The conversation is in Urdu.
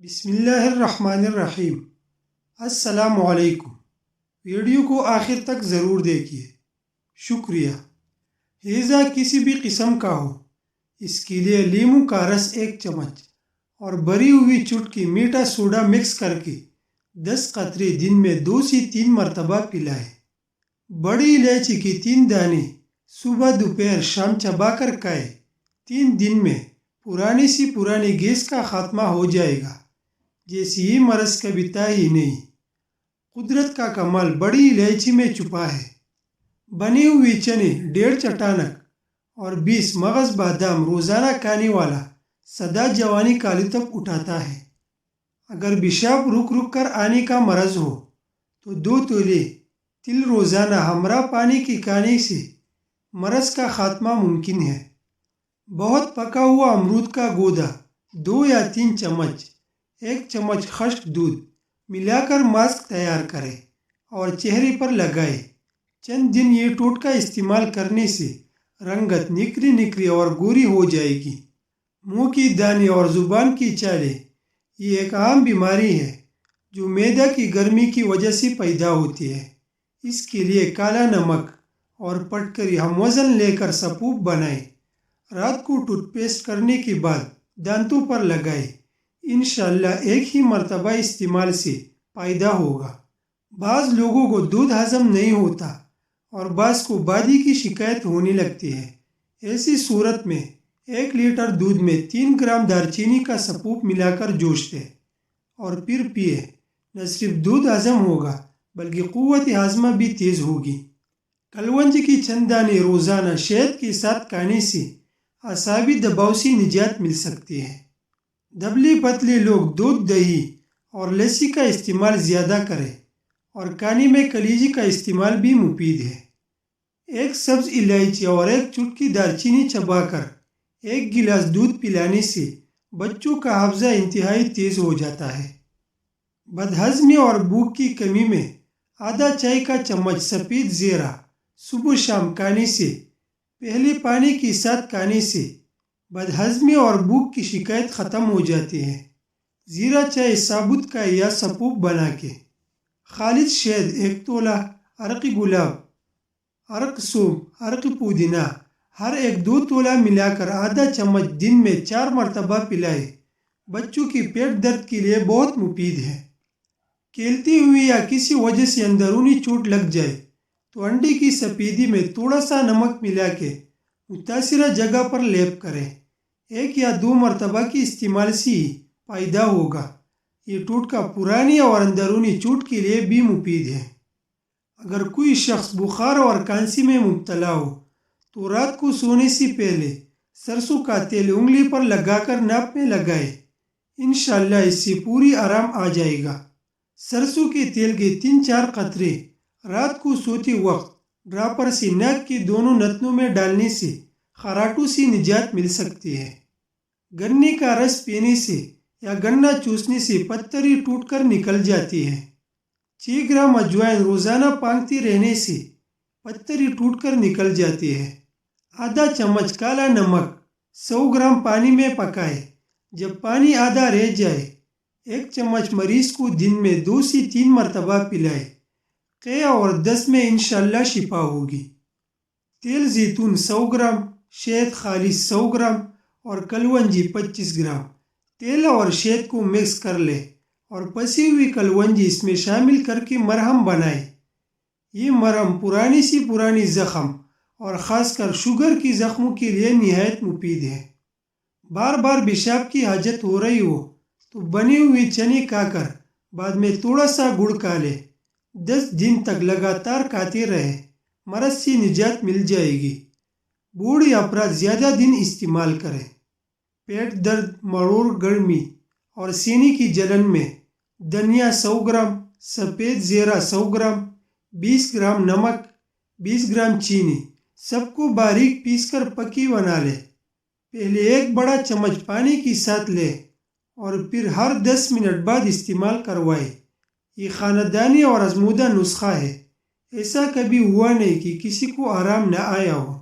بسم اللہ الرحمن الرحیم۔ السلام علیکم۔ ویڈیو کو آخر تک ضرور دیکھیے، شکریہ۔ ہیضہ کسی بھی قسم کا ہو، اس کے لیے لیموں کا رس 1 چمچ اور بری ہوئی چٹکی میٹھا سوڈا مکس کر کے 10 قطرے دن میں 2 سے 3 مرتبہ پلائیں۔ بڑی الائچی کی 3 دانے صبح دوپہر شام چبا کر کھائیں۔ 3 دن میں پرانی سی پرانی گیس کا خاتمہ ہو جائے گا، جیسے یہ مرض کبھی تھا ہی نہیں۔ قدرت کا کمال بڑی الائچی میں چھپا ہے۔ بنی ہوئی چنے 1.5 چٹانک اور 20 مغز بادام روزانہ کھانے والا سدا جوانی کا لطف اٹھاتا ہے۔ اگر پیشاب رک رک کر آنے کا مرض ہو تو 2 تولے تل روزانہ ہمراہ پانی کے کھانے سے مرض کا خاتمہ ممکن ہے۔ بہت پکا ہوا امرود کا گودا 2 یا 3 چمچ 1 چمچ خشک دودھ ملا کر ماسک تیار کریں اور چہرے پر لگائیں۔ چند دن یہ ٹوٹکا استعمال کرنے سے رنگت نکھری نکھری اور گوری ہو جائے گی۔ منہ کی دانے اور زبان کی چالیں یہ ایک عام بیماری ہے جو معدہ کی گرمی کی وجہ سے پیدا ہوتی ہے۔ اس کے لیے کالا نمک اور پٹکری ہم وزن لے کر سپوپ بنائیں۔ رات کو ٹوتھ پیسٹ کرنے کے بعد دانتوں پر لگائیں۔ انشاءاللہ ایک ہی مرتبہ استعمال سے فائدہ ہوگا۔ بعض لوگوں کو دودھ ہضم نہیں ہوتا اور بعض کو بادی کی شکایت ہونے لگتی ہے۔ ایسی صورت میں 1 لیٹر دودھ میں 3 گرام دارچینی کا سپوپ ملا کر جوش دیں اور پھر پیے۔ نہ صرف دودھ ہضم ہوگا بلکہ قوت ہاضمہ بھی تیز ہوگی۔ کلونجی کی چند دانے روزانہ شہد کے ساتھ کھانے سے اعصابی دباؤ سے نجات مل سکتی ہے۔ دبلے پتلے لوگ دودھ دہی اور لسی کا استعمال زیادہ کریں اور کھانے میں کلیجی کا استعمال بھی مفید ہے۔ 1 سبز الائچی اور 1 چٹکی دارچینی چبا کر 1 گلاس دودھ پلانے سے بچوں کا حافظہ انتہائی تیز ہو جاتا ہے۔ بدہضمی اور بھوک کی کمی میں آدھا چائے کا چمچ سفید زیرہ صبح شام کھانے سے پہلے پانی کے ساتھ کھانے سے بدہضمی اور بھوک کی شکایت ختم ہو جاتی ہے۔ زیرہ چائے ثابت کا یا سپوپ بنا کے خالص شہد 1 تولہ، عرق گلاب، عرق سونف، عرق پودینہ ہر ایک 2 تولہ ملا کر آدھا چمچ دن میں 4 مرتبہ پلائے۔ بچوں کی پیٹ درد کے لیے بہت مفید ہے۔ کھیلتے ہوئے یا کسی وجہ سے اندرونی چوٹ لگ جائے تو انڈے کی سفیدی میں تھوڑا سا نمک ملا کے متاثرہ جگہ پر لیپ کریں۔ 1 یا 2 مرتبہ کے استعمال سے ہی فائدہ ہوگا۔ یہ ٹوٹکا پرانی اور اندرونی چوٹ کے لیے بھی مفید ہے۔ اگر کوئی شخص بخار اور کھانسی میں مبتلا ہو تو رات کو سونے سے پہلے سرسوں کا تیل انگلی پر لگا کر ناک میں لگائے۔ انشاءاللہ اس سے پوری آرام آ جائے گا۔ سرسوں کے تیل کے 3-4 قطرے رات کو سوتے وقت ڈراپر سے ناک کے دونوں نتنوں میں ڈالنے سے خراٹوں سے نجات مل سکتی ہے۔ گنے کا رس پینے سے یا گنا چوسنے سے پتھری ٹوٹ کر نکل جاتی ہے۔ 6 گرام اجوائن روزانہ پھانکتے رہنے سے پتھری ٹوٹ کر نکل جاتی ہے۔ آدھا چمچ کالا نمک 100 گرام پانی میں پکائے۔ جب پانی آدھا رہ جائے 1 چمچ مریض کو دن میں 2 سے 3 مرتبہ پلائے۔ قے اور دست میں انشاءاللہ شفا ہوگی۔ تیل زیتون 100 گرام، شہد خالص 100 گرام اور کلونجی 25 گرام۔ تیل اور شہد کو مکس کر لیں اور پسی ہوئی کلونجی اس میں شامل کر کے مرہم بنائیں۔ یہ مرہم پرانی سی پرانی زخم اور خاص کر شوگر کی زخموں کے لیے نہایت مفید ہے۔ بار بار پیشاب کی حاجت ہو رہی ہو تو بنے ہوئے چنے کھا کر بعد میں تھوڑا سا گڑ کھا لیں۔ 10 دن تک لگاتار کھاتے رہیں، مرض سے نجات مل جائے گی۔ بوڑھے افراد زیادہ دن استعمال کریں۔ پیٹ درد، مرور گرمی اور سینے کی جلن میں دھنیا 100 گرام، سفید زیرہ 100 گرام، 20 گرام نمک، 20 گرام چینی سب کو باریک پیس کر پکی بنا لیں۔ پہلے 1 بڑا چمچ پانی کے ساتھ لیں اور پھر ہر 10 منٹ بعد استعمال کروائیں۔ یہ خاندانی اور آزمودہ نسخہ ہے۔ ایسا کبھی ہوا نہیں کہ کسی کو آرام نہ آیا ہو۔